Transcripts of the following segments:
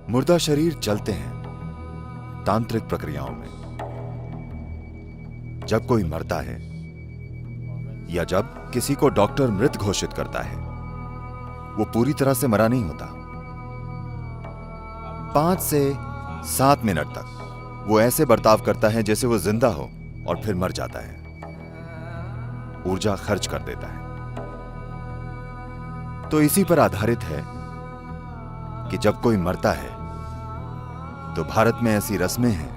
मुर्दा शरीर चलते हैं तांत्रिक प्रक्रियाओं में। जब कोई मरता है या जब किसी को डॉक्टर मृत घोषित करता है, वो पूरी तरह से मरा नहीं होता। 5 से 7 मिनट तक वो ऐसे बर्ताव करता है जैसे वो जिंदा हो और फिर मर जाता है, ऊर्जा खर्च कर देता है। तो इसी पर आधारित है कि जब कोई मरता है तो भारत में ऐसी रस्में हैं,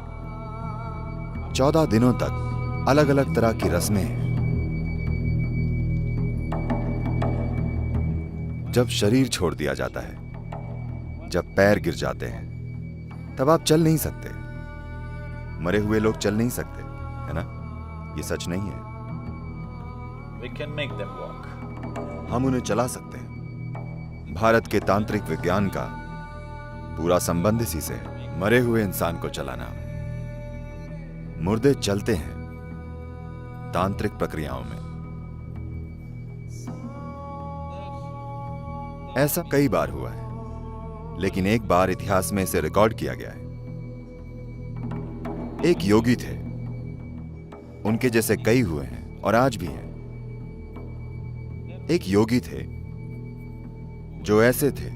14 दिनों तक अलग अलग तरह की रस्में हैं। जब शरीर छोड़ दिया जाता है, जब पैर गिर जाते हैं, तब आप चल नहीं सकते। मरे हुए लोग चल नहीं सकते, है ना? ये सच नहीं है। We can make them walk. हम उन्हें चला सकते हैं। भारत के तांत्रिक विज्ञान का पूरा संबंध इसी से है, मरे हुए इंसान को चलाना। मुर्दे चलते हैं तांत्रिक प्रक्रियाओं में। ऐसा कई बार हुआ है, लेकिन एक बार इतिहास में इसे रिकॉर्ड किया गया है। एक योगी थे, उनके जैसे कई हुए हैं और आज भी हैं। एक योगी थे जो ऐसे थे,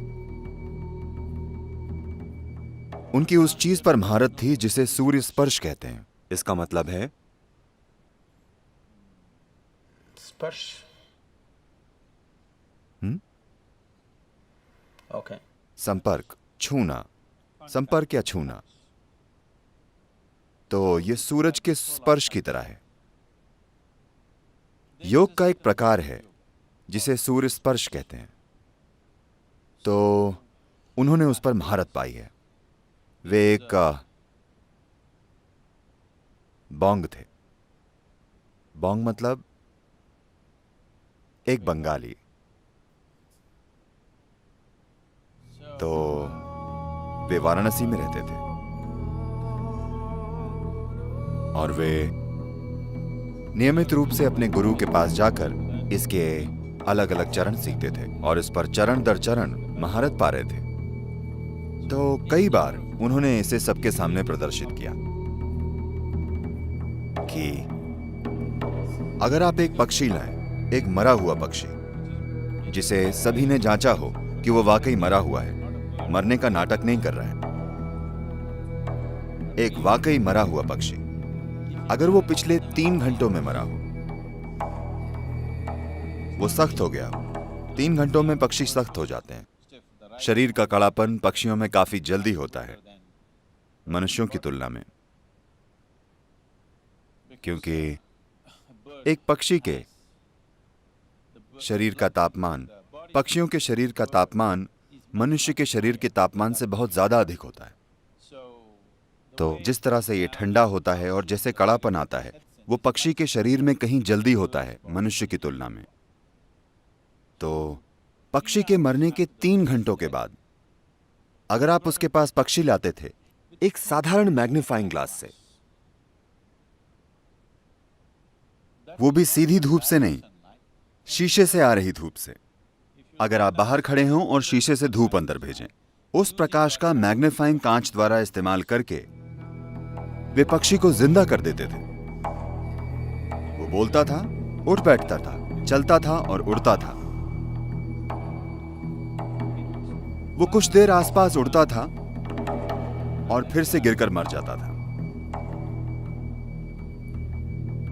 उनकी उस चीज पर महारत थी जिसे सूर्य स्पर्श कहते हैं। इसका मतलब है स्पर्श। Okay. संपर्क, छूना, संपर्क या छूना। तो यह सूरज के स्पर्श की तरह है। योग का एक प्रकार है जिसे सूर्य स्पर्श कहते हैं। तो उन्होंने उस पर महारत पाई है। वे एक बोंग थे। बोंग मतलब एक बंगाली। तो वे वाराणसी में रहते थे और वे नियमित रूप से अपने गुरु के पास जाकर इसके अलग अलग चरण सीखते थे और इस पर चरण दर चरण महारत पा रहे थे। तो कई बार उन्होंने इसे सबके सामने प्रदर्शित किया कि अगर आप एक पक्षी लाएं, एक मरा हुआ पक्षी जिसे सभी ने जांचा हो कि वो वाकई मरा हुआ है, मरने का नाटक नहीं कर रहा है, एक वाकई मरा हुआ पक्षी, अगर वो पिछले 3 घंटों में मरा हो, वो सख्त हो गया। 3 घंटों में पक्षी सख्त हो जाते हैं। शरीर का कड़ापन पक्षियों में काफी जल्दी होता है मनुष्यों की तुलना में, क्योंकि एक पक्षी के शरीर का तापमान, पक्षियों के शरीर का तापमान मनुष्य के शरीर के तापमान से बहुत ज्यादा अधिक होता है। तो जिस तरह से ये ठंडा होता है और जैसे कड़ापन आता है, वो पक्षी के शरीर में कहीं जल्दी होता है मनुष्य की तुलना में। तो पक्षी के मरने के 3 घंटों के बाद अगर आप उसके पास पक्षी लाते थे एक साधारण मैग्नीफाइंग ग्लास से, वो भी सीधी धूप से नहीं, शीशे से आ रही धूप से, अगर आप बाहर खड़े हों और शीशे से धूप अंदर भेजें, उस प्रकाश का मैग्नीफाइंग कांच द्वारा इस्तेमाल करके वे पक्षी को जिंदा कर देते थे। वो बोलता था, उठ बैठता था, चलता था और उड़ता था। वो कुछ देर आसपास उड़ता था और फिर से गिरकर मर जाता था।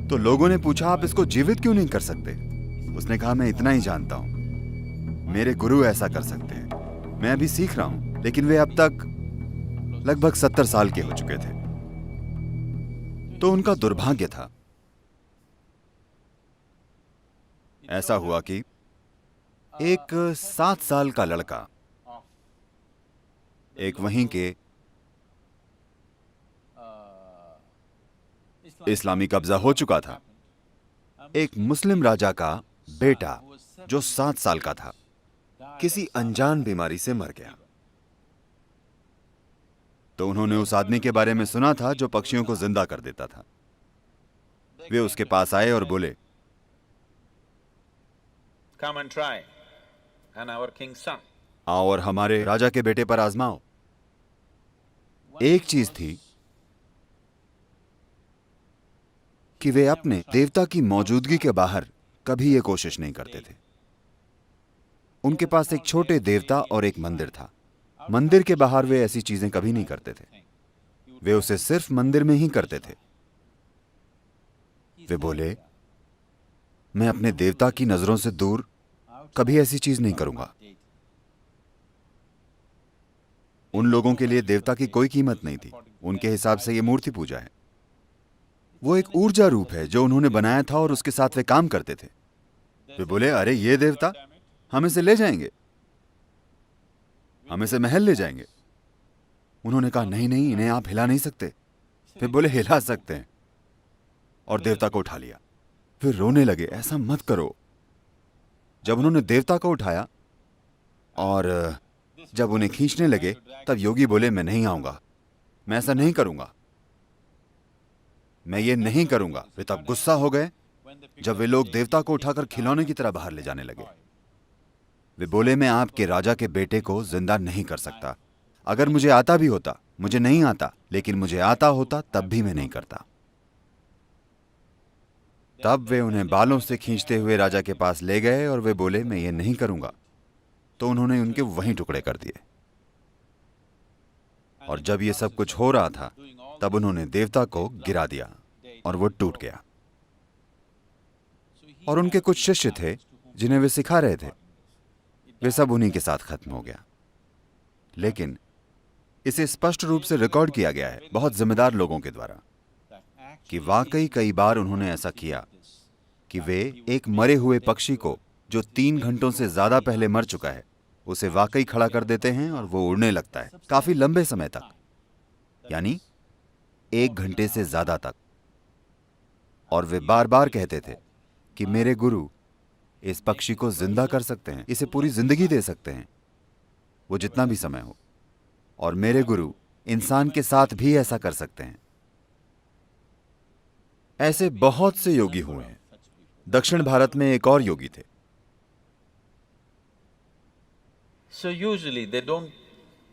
तो लोगों ने पूछा, आप इसको जीवित क्यों नहीं कर सकते? उसने कहा, मैं इतना ही जानता हूं, मेरे गुरु ऐसा कर सकते हैं। मैं अभी सीख रहा हूं, लेकिन वे अब तक लगभग 70 साल के हो चुके थे। तो उनका दुर्भाग्य था। ऐसा हुआ कि एक 7 साल का लड़का, एक वहीं के इस्लामी कब्जा हो चुका था, एक मुस्लिम राजा का बेटा जो 7 साल का था, किसी अनजान बीमारी से मर गया। तो उन्होंने उस आदमी के बारे में सुना था जो पक्षियों को जिंदा कर देता था। वे उसके पास आए और बोले, Come and try, and our king's son. आओ और हमारे राजा के बेटे पर आजमाओ। एक चीज थी कि वे अपने देवता की मौजूदगी के बाहर कभी ये कोशिश नहीं करते थे। उनके पास एक छोटे देवता और एक मंदिर था। मंदिर के बाहर वे ऐसी चीजें कभी नहीं करते थे। वे उसे सिर्फ मंदिर में ही करते थे। वे बोले, मैं अपने देवता की नजरों से दूर कभी ऐसी चीज नहीं करूंगा। उन लोगों के लिए देवता की कोई कीमत नहीं थी। उनके हिसाब से यह मूर्ति पूजा है। वो एक ऊर्जा रूप है जो उन्होंने बनाया था और उसके साथ वे काम करते थे। वे बोले, अरे ये देवता, हम इसे ले जाएंगे, हम इसे महल ले जाएंगे। उन्होंने कहा, नहीं नहीं, इन्हें आप हिला नहीं सकते। वे बोले, हिला सकते हैं, और देवता को उठा लिया। फिर रोने लगे, ऐसा मत करो। जब उन्होंने देवता को उठाया और जब उन्हें खींचने लगे, तब योगी बोले, मैं नहीं आऊंगा, मैं ऐसा नहीं करूंगा, मैं ये नहीं करूंगा। वे तब गुस्सा हो गए जब वे लोग देवता को उठाकर खिलौने की तरह बाहर ले जाने लगे। वे बोले, मैं आपके राजा के बेटे को जिंदा नहीं कर सकता। अगर मुझे आता भी होता, मुझे नहीं आता, लेकिन मुझे आता होता तब भी मैं नहीं करता। तब वे उन्हें बालों से खींचते हुए राजा के पास ले गए और वे बोले, मैं ये नहीं करूंगा। तो उन्होंने उनके वहीं टुकड़े कर दिए। और जब ये सब कुछ हो रहा था, तब उन्होंने देवता को गिरा दिया और वो टूट गया। और उनके कुछ शिष्य थे जिन्हें वे सिखा रहे थे, वे सब उन्हीं के साथ खत्म हो गया। लेकिन इसे स्पष्ट रूप से रिकॉर्ड किया गया है बहुत जिम्मेदार लोगों के द्वारा कि वाकई कई बार उन्होंने ऐसा किया कि वे एक मरे हुए पक्षी को जो 3 घंटों से ज्यादा पहले मर चुका है, उसे वाकई खड़ा कर देते हैं और वो उड़ने लगता है काफी लंबे समय तक, यानी 1 घंटे से ज्यादा तक। और वे बार बार कहते थे कि मेरे गुरु इस पक्षी को जिंदा कर सकते हैं, इसे पूरी जिंदगी दे सकते हैं, वो जितना भी समय हो। और मेरे गुरु इंसान के साथ भी ऐसा कर सकते हैं। ऐसे बहुत से योगी हुए हैं। दक्षिण भारत में एक और योगी थे। So usually they don't…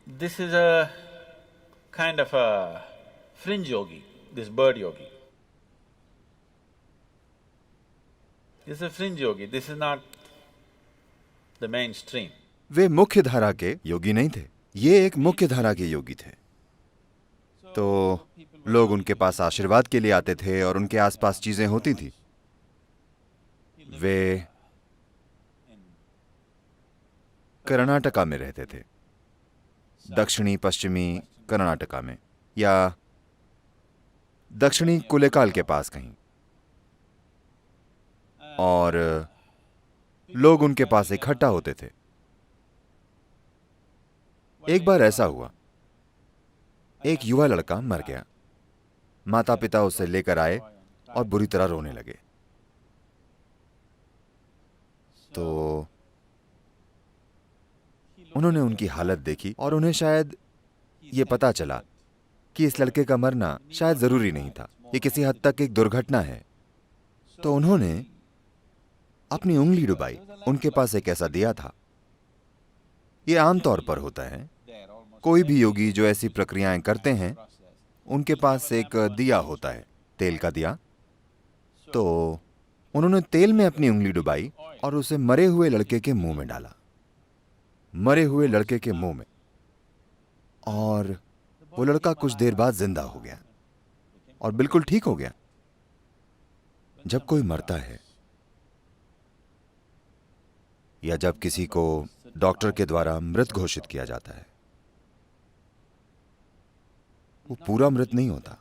this is a kind of a fringe yogi, this bird yogi. This is a fringe yogi, this is not the mainstream. वे मुख्य धारा के योगी नहीं थे, ये एक मुख्य धारा के योगी थे। तो लोग उनके पास आशीर्वाद के लिए आते थे और उनके आसपास चीजें होती थी। वे कर्नाटका में रहते थे, दक्षिणी पश्चिमी कर्नाटका में, या दक्षिणी कुलेकाल के पास कहीं। और लोग उनके पास इकट्ठा होते थे। एक बार ऐसा हुआ, एक युवा लड़का मर गया। माता पिता उसे लेकर आए और बुरी तरह रोने लगे। तो उन्होंने उनकी हालत देखी और उन्हें शायद ये पता चला कि इस लड़के का मरना शायद जरूरी नहीं था, ये किसी हद तक एक दुर्घटना है। तो उन्होंने अपनी उंगली डुबाई। उनके पास एक ऐसा दिया था। ये आमतौर पर होता है, कोई भी योगी जो ऐसी प्रक्रियाएं करते हैं, उनके पास एक दिया होता है, तेल का दिया। तो उन्होंने तेल में अपनी उंगली डुबाई और उसे मरे हुए लड़के के मुंह में डाला, मरे हुए लड़के के मुंह में। और वो लड़का कुछ देर बाद जिंदा हो गया और बिल्कुल ठीक हो गया। जब कोई मरता है या जब किसी को डॉक्टर के द्वारा मृत घोषित किया जाता है, वो पूरा मृत नहीं होता।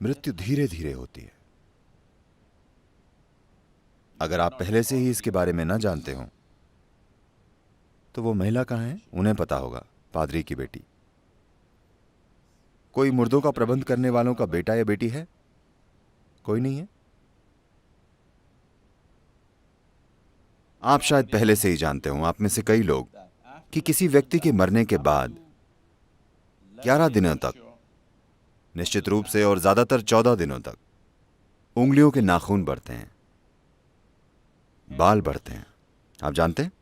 मृत्यु धीरे धीरे होती है। अगर आप पहले से ही इसके बारे में न जानते हो तो वो महिला कहां है, उन्हें पता होगा, पादरी की बेटी। कोई मुर्दों का प्रबंध करने वालों का बेटा या बेटी है? कोई नहीं है। आप शायद पहले से ही जानते हो, आप में से कई लोग, कि किसी व्यक्ति के मरने के बाद 11 दिनों तक, निश्चित रूप से, और ज्यादातर 14 दिनों तक उंगलियों के नाखून बढ़ते हैं, बाल बढ़ते हैं। आप जानते हैं?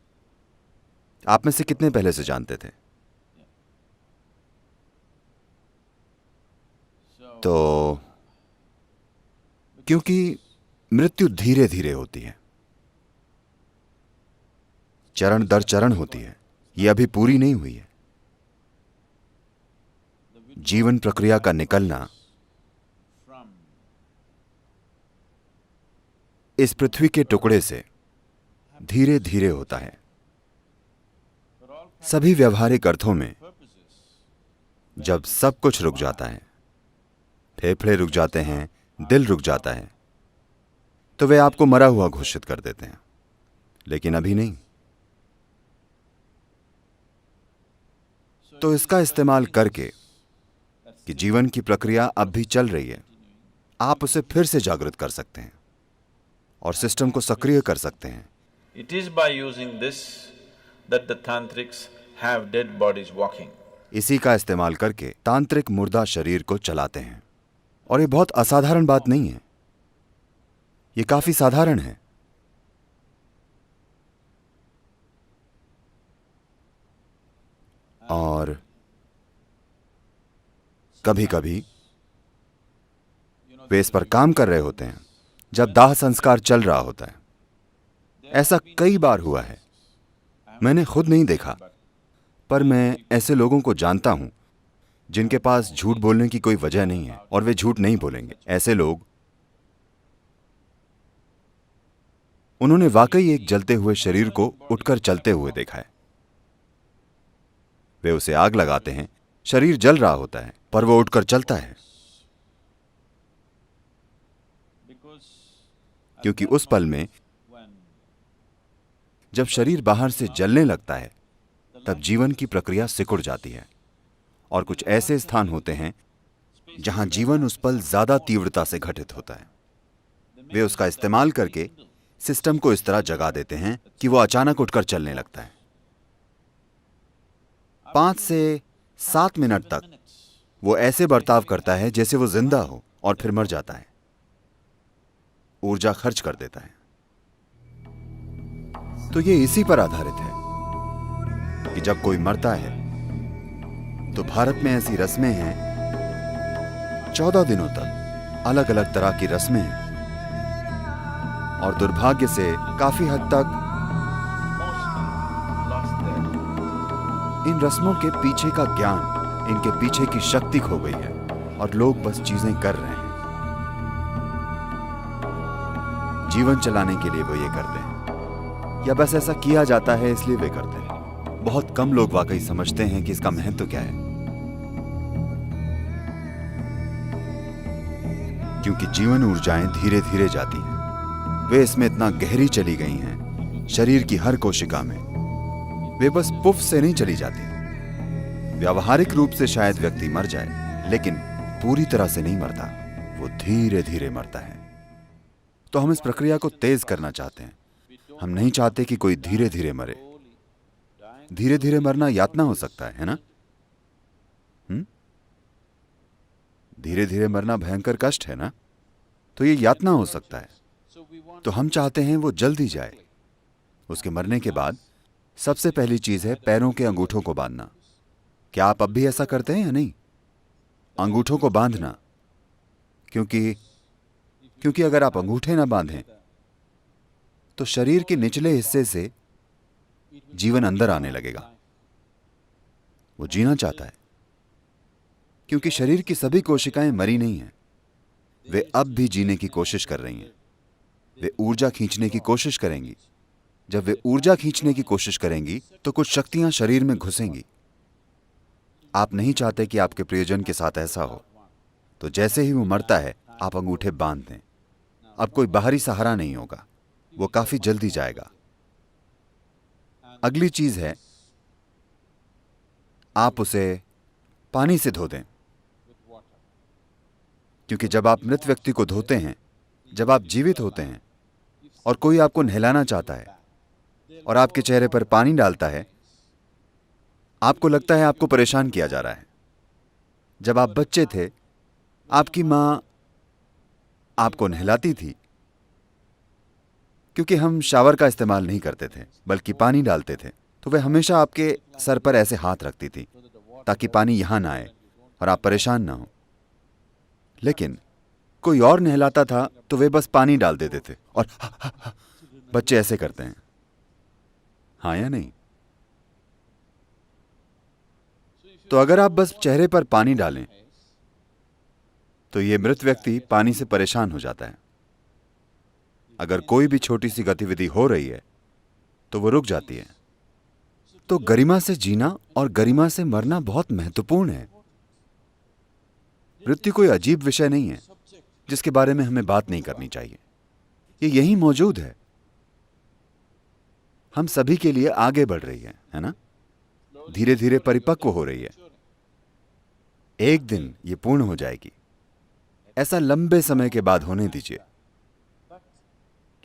आप में से कितने पहले से जानते थे? तो क्योंकि मृत्यु धीरे धीरे होती है, चरण दर चरण होती है, यह अभी पूरी नहीं हुई है। जीवन प्रक्रिया का निकलना इस पृथ्वी के टुकड़े से धीरे धीरे होता है। सभी व्यवहारिक अर्थों में जब सब कुछ रुक जाता है, फेफड़े रुक जाते हैं, दिल रुक जाता है, तो वे आपको मरा हुआ घोषित कर देते हैं, लेकिन अभी नहीं। तो इसका इस्तेमाल करके कि जीवन की प्रक्रिया अब भी चल रही है, आप उसे फिर से जागृत कर सकते हैं और सिस्टम को सक्रिय कर सकते हैं। It is by using this that the tantrics have dead bodies walking. इसी का इस्तेमाल करके तांत्रिक मुर्दा शरीर को चलाते हैं। और ये बहुत असाधारण बात नहीं है, ये काफी साधारण है। और कभी कभी वे इस पर काम कर रहे होते हैं जब दाह संस्कार चल रहा होता है। ऐसा कई बार हुआ है, मैंने खुद नहीं देखा, पर मैं ऐसे लोगों को जानता हूं जिनके पास झूठ बोलने की कोई वजह नहीं है और वे झूठ नहीं बोलेंगे। ऐसे लोग, उन्होंने वाकई एक जलते हुए शरीर को उठकर चलते हुए देखा है। वे उसे आग लगाते हैं, शरीर जल रहा होता है, पर वो उठकर चलता है, क्योंकि उस पल में जब शरीर बाहर से जलने लगता है तब जीवन की प्रक्रिया सिकुड़ जाती है। और कुछ ऐसे स्थान होते हैं जहां जीवन उस पल ज्यादा तीव्रता से घटित होता है। वे उसका इस्तेमाल करके सिस्टम को इस तरह जगा देते हैं कि वो अचानक उठकर चलने लगता है। 5 से 7 मिनट तक वो ऐसे बर्ताव करता है जैसे वो जिंदा हो, और फिर मर जाता है, ऊर्जा खर्च कर देता है। तो ये इसी पर आधारित है कि जब कोई मरता है तो भारत में ऐसी रस्में हैं, 14 दिनों तक अलग अलग तरह की रस्में हैं, और दुर्भाग्य से काफी हद तक इन रस्मों के पीछे का ज्ञान, इनके पीछे की शक्ति खो गई है और लोग बस चीजें कर रहे हैं। जीवन चलाने के लिए वो ये करते हैं, या बस ऐसा किया जाता है इसलिए वे करते हैं। बहुत कम लोग वाकई समझते हैं कि इसका महत्व क्या है, क्योंकि जीवन ऊर्जाएं धीरे धीरे जाती हैं। वे इसमें इतना गहरी चली गई हैं, शरीर की हर कोशिका में। वे बस पुफ से नहीं चली जाती। व्यावहारिक रूप से शायद व्यक्ति मर जाए, लेकिन पूरी तरह से नहीं मरता, वो धीरे धीरे मरता है। तो हम इस प्रक्रिया को तेज करना चाहते हैं। हम नहीं चाहते कि कोई धीरे धीरे मरे। धीरे धीरे मरना यातना हो सकता है ना? धीरे धीरे मरना भयंकर कष्ट है ना? तो ये यातना हो सकता है। तो हम चाहते हैं वो जल्दी जाए। उसके मरने के बाद सबसे पहली चीज है पैरों के अंगूठों को बांधना। क्या आप अब भी ऐसा करते हैं या नहीं? अंगूठों को बांधना, क्योंकि अगर आप अंगूठे ना बांधें तो शरीर के निचले हिस्से से जीवन अंदर आने लगेगा। वो जीना चाहता है, क्योंकि शरीर की सभी कोशिकाएं मरी नहीं हैं, वे अब भी जीने की कोशिश कर रही हैं। वे ऊर्जा खींचने की कोशिश करेंगी। जब वे ऊर्जा खींचने की कोशिश करेंगी तो कुछ शक्तियां शरीर में घुसेंगी। आप नहीं चाहते कि आपके प्रियजन के साथ ऐसा हो, तो जैसे ही वो मरता है आप अंगूठे बांध दें। अब कोई बाहरी सहारा नहीं होगा, वो काफी जल्दी जाएगा। अगली चीज है, आप उसे पानी से धो दें, क्योंकि जब आप मृत व्यक्ति को धोते हैं, जब आप जीवित होते हैं और कोई आपको नहलाना चाहता है और आपके चेहरे पर पानी डालता है, आपको लगता है आपको परेशान किया जा रहा है। जब आप बच्चे थे, आपकी मां आपको नहलाती थी, क्योंकि हम शावर का इस्तेमाल नहीं करते थे बल्कि पानी डालते थे, तो वे हमेशा आपके सर पर ऐसे हाथ रखती थी ताकि पानी यहां ना आए और आप परेशान ना हो। लेकिन कोई और नहलाता था तो वे बस पानी डाल देते थे और बच्चे ऐसे करते हैं, हाँ या नहीं? तो अगर आप बस चेहरे पर पानी डालें तो ये मृत व्यक्ति पानी से परेशान हो जाता है। अगर कोई भी छोटी सी गतिविधि हो रही है तो वो रुक जाती है। तो गरिमा से जीना और गरिमा से मरना बहुत महत्वपूर्ण है। मृत्यु कोई अजीब विषय नहीं है जिसके बारे में हमें बात नहीं करनी चाहिए। ये यहीं मौजूद है, हम सभी के लिए आगे बढ़ रही है ना? धीरे धीरे परिपक्व हो रही है। एक दिन ये पूर्ण हो जाएगी। ऐसा लंबे समय के बाद होने दीजिए,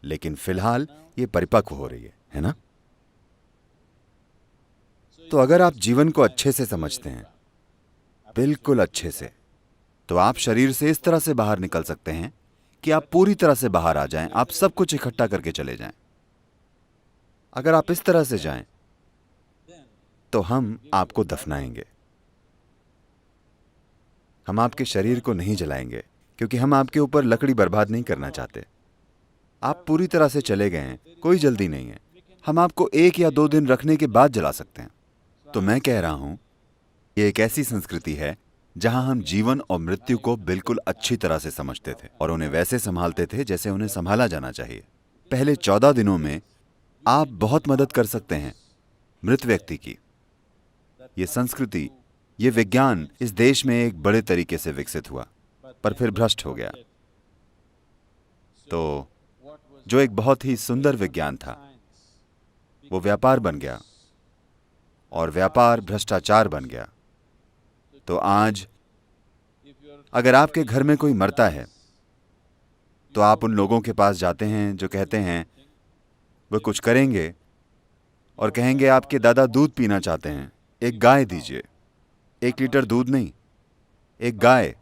लेकिन फिलहाल ये परिपक्व हो रही है ना? तो अगर आप जीवन को अच्छे से समझते हैं, बिल्कुल अच्छे से, तो आप शरीर से इस तरह से बाहर निकल सकते हैं कि आप पूरी तरह से बाहर आ जाएं, आप सब कुछ इकट्ठा करके चले जाएं। अगर आप इस तरह से जाएं तो हम आपको दफनाएंगे। हम आपके शरीर को नहीं जलाएंगे क्योंकि हम आपके ऊपर लकड़ी बर्बाद नहीं करना चाहते। आप पूरी तरह से चले गए हैं, कोई जल्दी नहीं है। हम आपको 1 या 2 दिन रखने के बाद जला सकते हैं। तो मैं कह रहा हूं, ये एक ऐसी संस्कृति है जहां हम जीवन और मृत्यु को बिल्कुल अच्छी तरह से समझते थे और उन्हें वैसे संभालते थे जैसे उन्हें संभाला जाना चाहिए। पहले 14 दिनों में आप बहुत मदद कर सकते हैं मृत व्यक्ति की। ये संस्कृति, ये विज्ञान इस देश में एक बड़े तरीके से विकसित हुआ, पर फिर भ्रष्ट हो गया। तो जो एक बहुत ही सुंदर विज्ञान था, वो व्यापार बन गया और व्यापार भ्रष्टाचार बन गया। तो आज अगर आपके घर में कोई मरता है तो आप उन लोगों के पास जाते हैं जो कहते हैं वे कुछ करेंगे और कहेंगे आपके दादा दूध पीना चाहते हैं, एक गाय दीजिए। 1 लीटर दूध नहीं, एक गाय।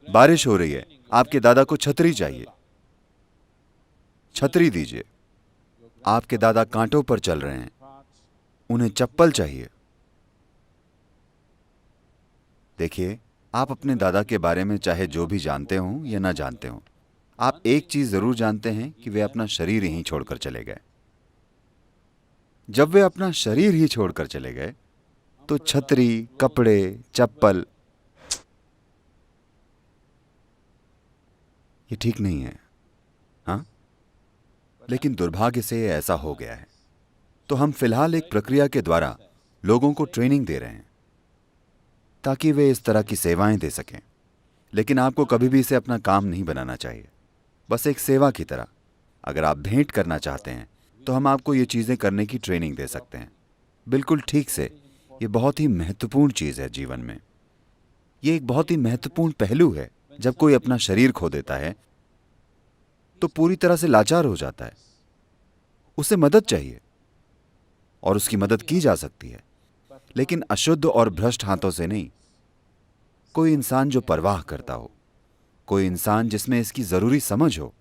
बारिश हो रही है, आपके दादा को छतरी चाहिए, छतरी दीजिए। आपके दादा कांटों पर चल रहे हैं, उन्हें चप्पल चाहिए। देखिए, आप अपने दादा के बारे में चाहे जो भी जानते हों या ना जानते हों, आप एक चीज जरूर जानते हैं कि वे अपना शरीर यहीं छोड़कर चले गए। जब वे अपना शरीर ही छोड़कर चले गए तो छतरी, कपड़े, चप्पल, ये ठीक नहीं है, हाँ? लेकिन दुर्भाग्य से ऐसा हो गया है। तो हम फिलहाल एक प्रक्रिया के द्वारा लोगों को ट्रेनिंग दे रहे हैं ताकि वे इस तरह की सेवाएं दे सकें। लेकिन आपको कभी भी इसे अपना काम नहीं बनाना चाहिए, बस एक सेवा की तरह। अगर आप भेंट करना चाहते हैं तो हम आपको ये चीजें करने की ट्रेनिंग दे सकते हैं, बिल्कुल ठीक से। ये बहुत ही महत्वपूर्ण चीज है जीवन में। ये एक बहुत ही महत्वपूर्ण पहलू है। जब कोई अपना शरीर खो देता है तो पूरी तरह से लाचार हो जाता है। उसे मदद चाहिए और उसकी मदद की जा सकती है, लेकिन अशुद्ध और भ्रष्ट हाथों से नहीं। कोई इंसान जो परवाह करता हो, कोई इंसान जिसमें इसकी जरूरी समझ हो।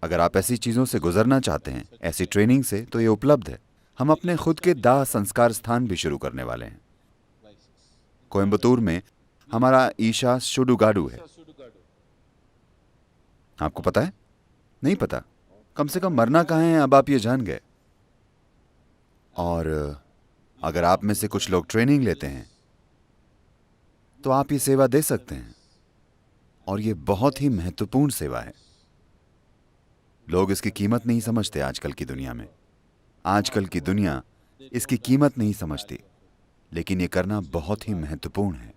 अगर आप ऐसी चीजों से गुजरना चाहते हैं, ऐसी ट्रेनिंग से, तो ये उपलब्ध है। हम अपने खुद के दाह संस्कार स्थान भी शुरू करने वाले हैं। कोयम्बतूर में हमारा ईशा सुडुगाडु है। आपको पता है? नहीं पता? कम से कम मरना कहाँ है, अब आप ये जान गए। और अगर आप में से कुछ लोग ट्रेनिंग लेते हैं तो आप ये सेवा दे सकते हैं, और ये बहुत ही महत्वपूर्ण सेवा है। लोग इसकी कीमत नहीं समझते आजकल की दुनिया में। आजकल की दुनिया इसकी कीमत नहीं समझती, लेकिन ये करना बहुत ही महत्वपूर्ण है।